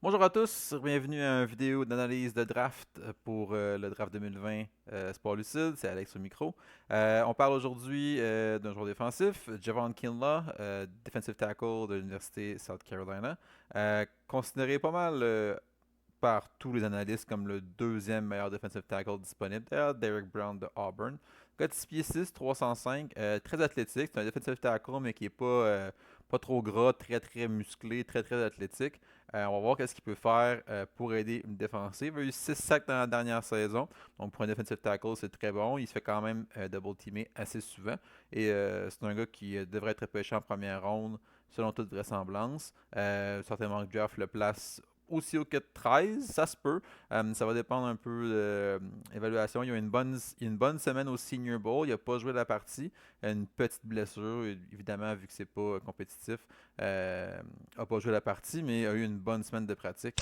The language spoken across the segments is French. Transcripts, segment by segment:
Bonjour à tous, bienvenue à une vidéo d'analyse de draft pour le draft 2020 Sport Lucide, c'est Alex au micro. On parle aujourd'hui d'un joueur défensif, Javon Kinlaw, defensive tackle de l'Université South Carolina, considéré pas mal par tous les analystes comme le deuxième meilleur defensive tackle disponible, derrière Derek Brown de Auburn. Gars de 6 pieds 6, 305, très athlétique. C'est un defensive tackle, mais qui est pas trop gras, très très musclé, très très athlétique. On va voir qu'est-ce qu'il peut faire pour aider une défensive. Il a eu 6 sacs dans la dernière saison. Donc pour un defensive tackle, c'est très bon. Il se fait quand même double-teamer assez souvent. Et c'est un gars qui devrait être pêché en première ronde, selon toute vraisemblance. Certainement que Jeff le place aussi au 4-13, ça se peut. Ça va dépendre un peu de l'évaluation. Il y a une bonne semaine au Senior Bowl. Il n'a pas joué la partie. Une petite blessure, évidemment, vu que c'est pas compétitif. N'a pas joué la partie, mais a eu une bonne semaine de pratique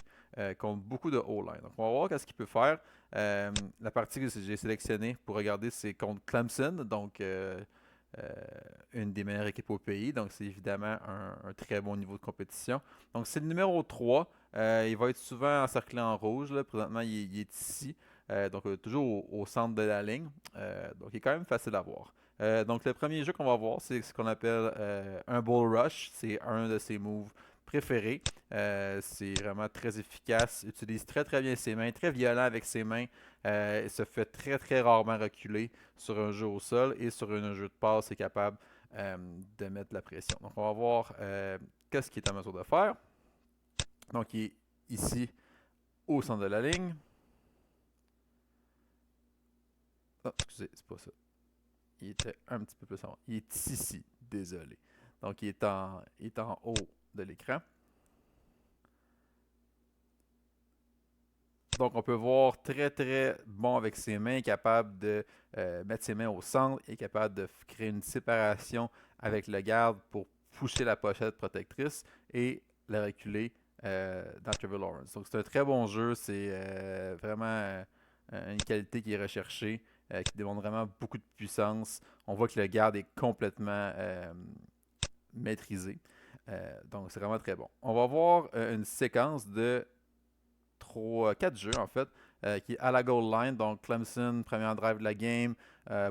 contre beaucoup de O-line. Donc, on va voir qu'est-ce qu'il peut faire. La partie que j'ai sélectionnée pour regarder, c'est contre Clemson. Donc, euh, une des meilleures équipes au pays. Donc, c'est évidemment un très bon niveau de compétition. Donc, c'est le numéro 3. Il va être souvent encerclé en rouge. Là. Présentement, il est ici. Donc, toujours au centre de la ligne. Donc, il est quand même facile à voir. Donc, le premier jeu qu'on va voir, c'est ce qu'on appelle un bull rush. C'est un de ses moves préférés. C'est vraiment très efficace. Il utilise très très bien ses mains, très violent avec ses mains. Il se fait très très rarement reculer sur un jeu au sol et sur un jeu de passe, est capable de mettre la pression. Donc, on va voir qu'est-ce qu'il est en mesure de faire. Donc, il est ici au centre de la ligne. Oh, excusez, c'est pas ça. Il était un petit peu plus en haut. Il est ici, désolé. Donc, il est en haut de l'écran. Donc, on peut voir très très bon avec ses mains, capable de mettre ses mains au centre, et capable de créer une séparation avec le garde pour pousser la pochette protectrice et la reculer dans Trevor Lawrence. Donc, c'est un très bon jeu. C'est vraiment une qualité qui est recherchée, qui demande vraiment beaucoup de puissance. On voit que le garde est complètement maîtrisé. Donc, c'est vraiment très bon. On va voir une séquence de 4 jeux en fait, qui est à la goal line. Donc Clemson, premier drive de la game,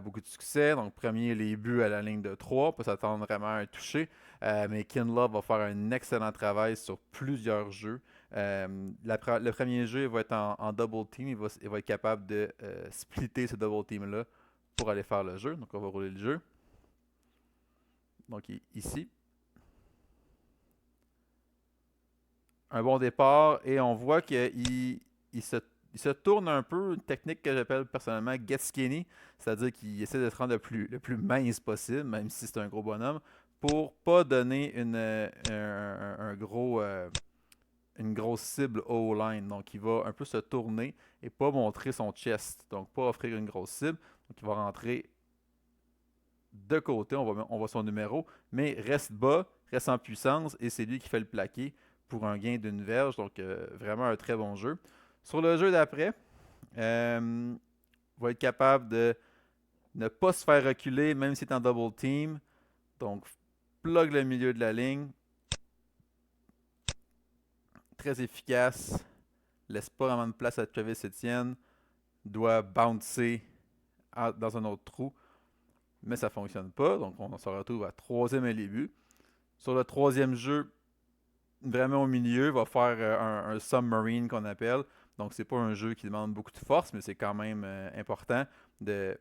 beaucoup de succès. Donc premier, les buts à la ligne de 3, on peut s'attendre vraiment à un toucher. Mais Kinlaw va faire un excellent travail sur plusieurs jeux. Le premier jeu il va être en double team. Il va être capable de splitter ce double team-là pour aller faire le jeu. Donc on va rouler le jeu. Donc ici, un bon départ et on voit il se, il se tourne un peu, une technique que j'appelle personnellement get skinny, c'est-à-dire qu'il essaie de se rendre le plus mince possible, même si c'est un gros bonhomme, pour pas donner un gros, une grosse cible au line. Donc il va un peu se tourner et pas montrer son chest, donc pas offrir une grosse cible. Donc il va rentrer de côté, on voit son numéro, mais reste bas, reste en puissance et c'est lui qui fait le plaqué pour un gain d'une verge. Donc vraiment un très bon jeu. Sur le jeu d'après, va être capable de ne pas se faire reculer même si c'est en double team. Donc plug le milieu de la ligne. Très efficace. Laisse pas vraiment de place à Travis Etienne. Doit bouncer dans un autre trou. Mais ça ne fonctionne pas. Donc on se retrouve à troisième et les buts. Sur le troisième jeu, vraiment au milieu, va faire un submarine qu'on appelle. Donc, c'est pas un jeu qui demande beaucoup de force, mais c'est quand même important de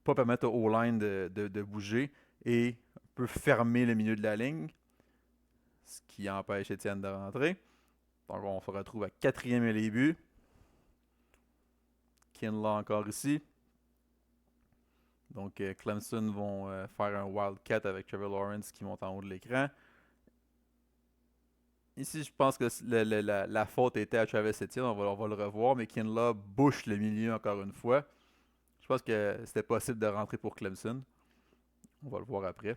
pas permettre au line de bouger et peut fermer le milieu de la ligne, ce qui empêche Étienne de rentrer. Donc, on se retrouve à quatrième et les buts. Kinlaw encore ici. Donc, Clemson vont faire un Wildcat avec Trevor Lawrence qui monte en haut de l'écran. Ici, je pense que la faute était à Travis Etienne, on va le revoir, mais Kinlaw bouche le milieu encore une fois. Je pense que c'était possible de rentrer pour Clemson. On va le voir après.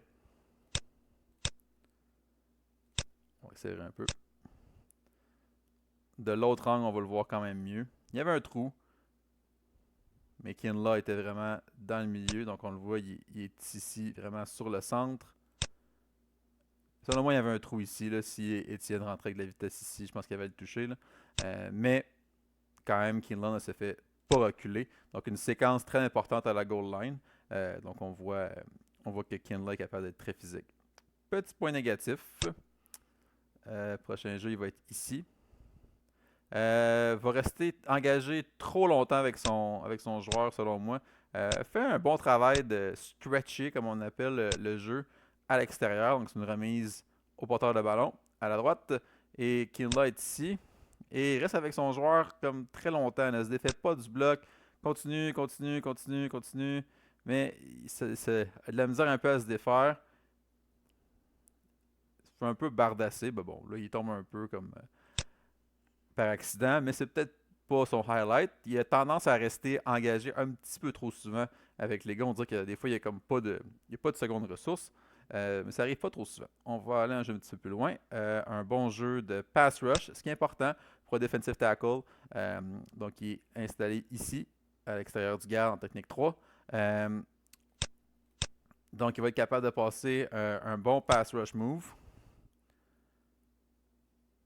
On va essayer un peu. De l'autre angle, on va le voir quand même mieux. Il y avait un trou, mais Kinlaw était vraiment dans le milieu, donc on le voit, il est ici, vraiment sur le centre. Selon moi, il y avait un trou ici. Là, si Étienne rentrait avec de la vitesse ici, je pense qu'il avait le touché. Là. Mais quand même, Kinlaw ne se fait pas reculer. Donc, une séquence très importante à la goal line. Donc, on voit que Kinlaw est capable d'être très physique. Petit point négatif. Prochain jeu, il va être ici. Va rester engagé trop longtemps avec son joueur, selon moi. Fait un bon travail de stretcher, comme on appelle le jeu, à l'extérieur. Donc, c'est une remise au porteur de ballon à la droite. Et Kinlaw est ici. Et il reste avec son joueur comme très longtemps. Ne se défait pas du bloc. Continue, continue, continue, continue. Mais c'est de la misère un peu à se défaire. Il fait un peu bardasser. Ben bon, là, il tombe un peu comme par accident, mais c'est peut-être pas son highlight. Il a tendance à rester engagé un petit peu trop souvent avec les gars. On dirait que des fois, il n'y a comme pas de, il y a pas de seconde ressource. Mais ça arrive pas trop souvent. On va aller un jeu un petit peu plus loin. Un bon jeu de pass rush, ce qui est important pour un defensive tackle. Donc, il est installé ici, à l'extérieur du garde en technique 3. Donc, il va être capable de passer un bon pass rush move.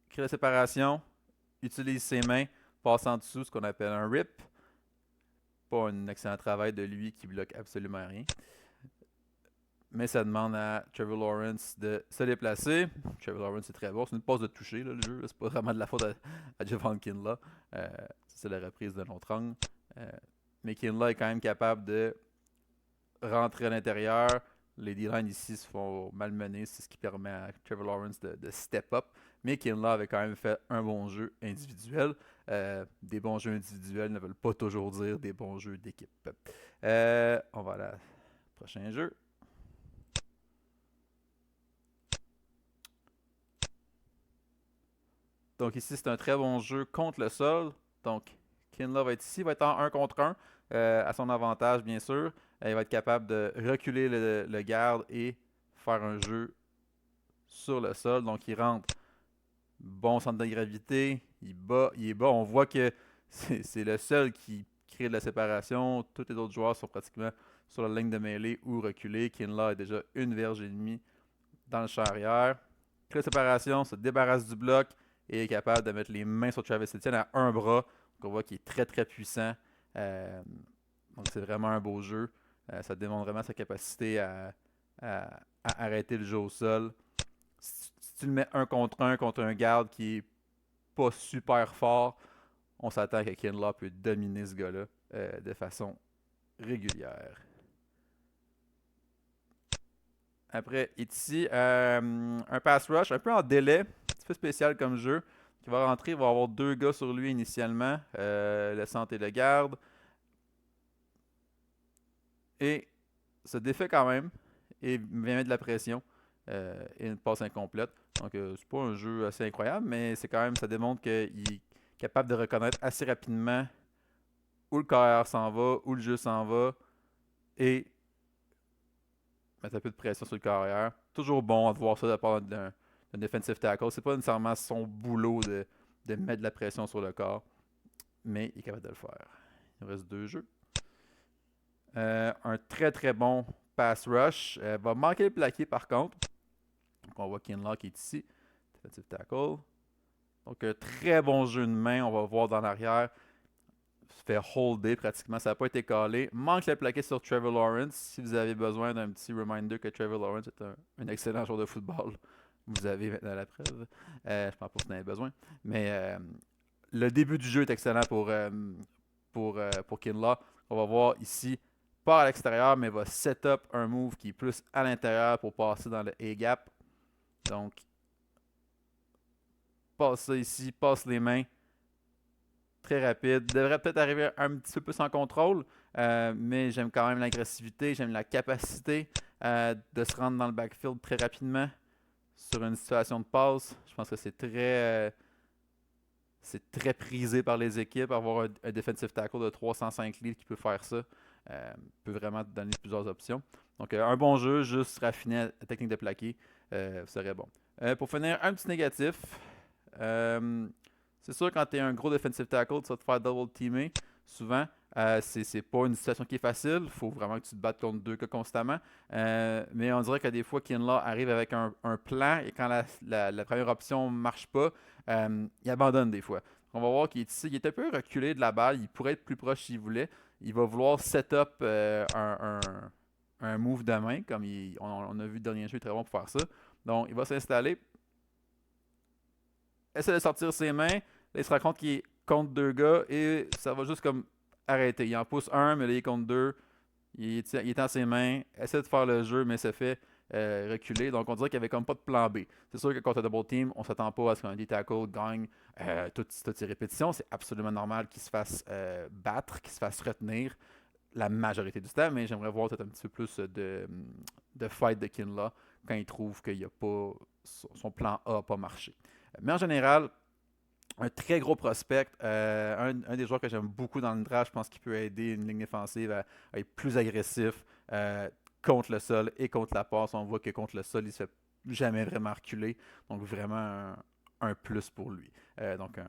Crée la séparation, utilise ses mains, passe en dessous, ce qu'on appelle un rip. Pas un excellent travail de lui qui bloque absolument rien. Mais ça demande à Trevor Lawrence de se déplacer. Trevor Lawrence est très bon. C'est une passe de toucher, là, le jeu. C'est pas vraiment de la faute à Javon Kinlaw. C'est la reprise de notre angle. Mais Kinlaw est quand même capable de rentrer à l'intérieur. Les D-line ici se font malmener. C'est ce qui permet à Trevor Lawrence de step up. Mais Kinlaw avait quand même fait un bon jeu individuel. Des bons jeux individuels ne veulent pas toujours dire des bons jeux d'équipe. On va aller au prochain jeu. Donc ici, c'est un très bon jeu contre le sol. Donc, Kinlaw va être ici, va être en 1 contre 1, à son avantage, bien sûr. Il va être capable de reculer le garde et faire un jeu sur le sol. Donc, il rentre. Bon centre de gravité. Il est bas. On voit que c'est le seul qui crée de la séparation. Tous les autres joueurs sont pratiquement sur la ligne de mêlée ou reculés. Kinlaw est déjà une verge et demie dans le champ arrière. Crée la séparation, se débarrasse du bloc et est capable de mettre les mains sur Travis Etienne à un bras. Donc on voit qu'il est très très puissant. Donc c'est vraiment un beau jeu. Ça démontre vraiment sa capacité à arrêter le jeu au sol. Si tu le mets un contre un garde qui est pas super fort, on s'attend que Kinlaw peut dominer ce gars-là de façon régulière. Après, ici, un pass rush, un peu en délai, un petit peu spécial comme jeu. Qui va rentrer, il va avoir deux gars sur lui initialement, le centre et le garde. Et se défait quand même et vient mettre de la pression et une passe incomplète. Donc, c'est pas un jeu assez incroyable, mais c'est quand même, ça démontre qu'il est capable de reconnaître assez rapidement où le carrière s'en va, où le jeu s'en va et mettre un peu de pression sur le carrière. Toujours bon de voir ça de la part d'un defensive tackle. C'est pas nécessairement son boulot de mettre de la pression sur le corps, mais il est capable de le faire. Il reste deux jeux. Un très très bon pass rush. Va manquer le plaqué par contre. Donc on voit Kinlaw qui est ici. Defensive tackle. Donc un très bon jeu de main. On va voir dans l'arrière. Se fait holder pratiquement. Ça n'a pas été calé. Manque le plaqué sur Trevor Lawrence. Si vous avez besoin d'un petit reminder que Trevor Lawrence est un excellent joueur de football, vous avez maintenant la preuve. Je ne pense pas que vous en avez besoin. Mais le début du jeu est excellent pour Kinlaw. On va voir ici, pas à l'extérieur, mais va set up un move qui est plus à l'intérieur pour passer dans le A-gap. Donc, passe ça ici, passe les mains. Très rapide. Devrait peut-être arriver un petit peu plus en contrôle, mais j'aime quand même l'agressivité, j'aime la capacité de se rendre dans le backfield très rapidement sur une situation de passe. Je pense que c'est très prisé par les équipes. Avoir un defensive tackle de 305 livres qui peut faire ça peut vraiment te donner plusieurs options. Donc, un bon jeu, juste raffiner la technique de plaqué, serait bon. Pour finir, un petit négatif. C'est sûr, quand tu es un gros defensive tackle, tu vas te faire double teamer souvent. C'est pas une situation qui est facile. Il faut vraiment que tu te battes contre deux gars constamment. Mais on dirait que des fois, Kinlaw arrive avec un plan et quand la première option marche pas, il abandonne des fois. On va voir qu'il est ici. Il est un peu reculé de la balle. Il pourrait être plus proche s'il voulait. Il va vouloir set up un move de main, comme on a vu le dernier jeu, il est très bon pour faire ça. Donc, il va s'installer, essaie de sortir ses mains. Là, il se rend compte qu'il est contre deux gars et ça va juste comme arrêter. Il en pousse un, mais là, il est contre deux. Il est dans ses mains, essaie de faire le jeu, mais se fait reculer. Donc, on dirait qu'il n'y avait comme pas de plan B. C'est sûr que contre Double Team, on s'attend pas à ce qu'un D-Tackle gagne toutes ces répétitions. C'est absolument normal qu'il se fasse battre, qu'il se fasse retenir la majorité du temps, mais j'aimerais voir peut-être un petit peu plus de fight de Kinlaw quand il trouve que son plan A n'a pas marché. Mais en général, un très gros prospect, un des joueurs que j'aime beaucoup dans le draft, je pense qu'il peut aider une ligne défensive à être plus agressif contre le sol et contre la passe. On voit que contre le sol, il ne se fait jamais vraiment reculer. Donc vraiment un plus pour lui. Donc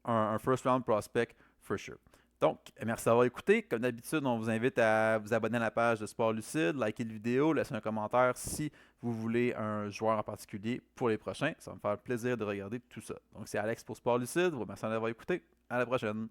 un first round prospect for sure. Donc, merci d'avoir écouté. Comme d'habitude, on vous invite à vous abonner à la page de Sport Lucide, liker la vidéo, laisser un commentaire si vous voulez un joueur en particulier pour les prochains. Ça va me faire plaisir de regarder tout ça. Donc, c'est Alex pour Sport Lucide. Vous remercie d'avoir écouté. À la prochaine.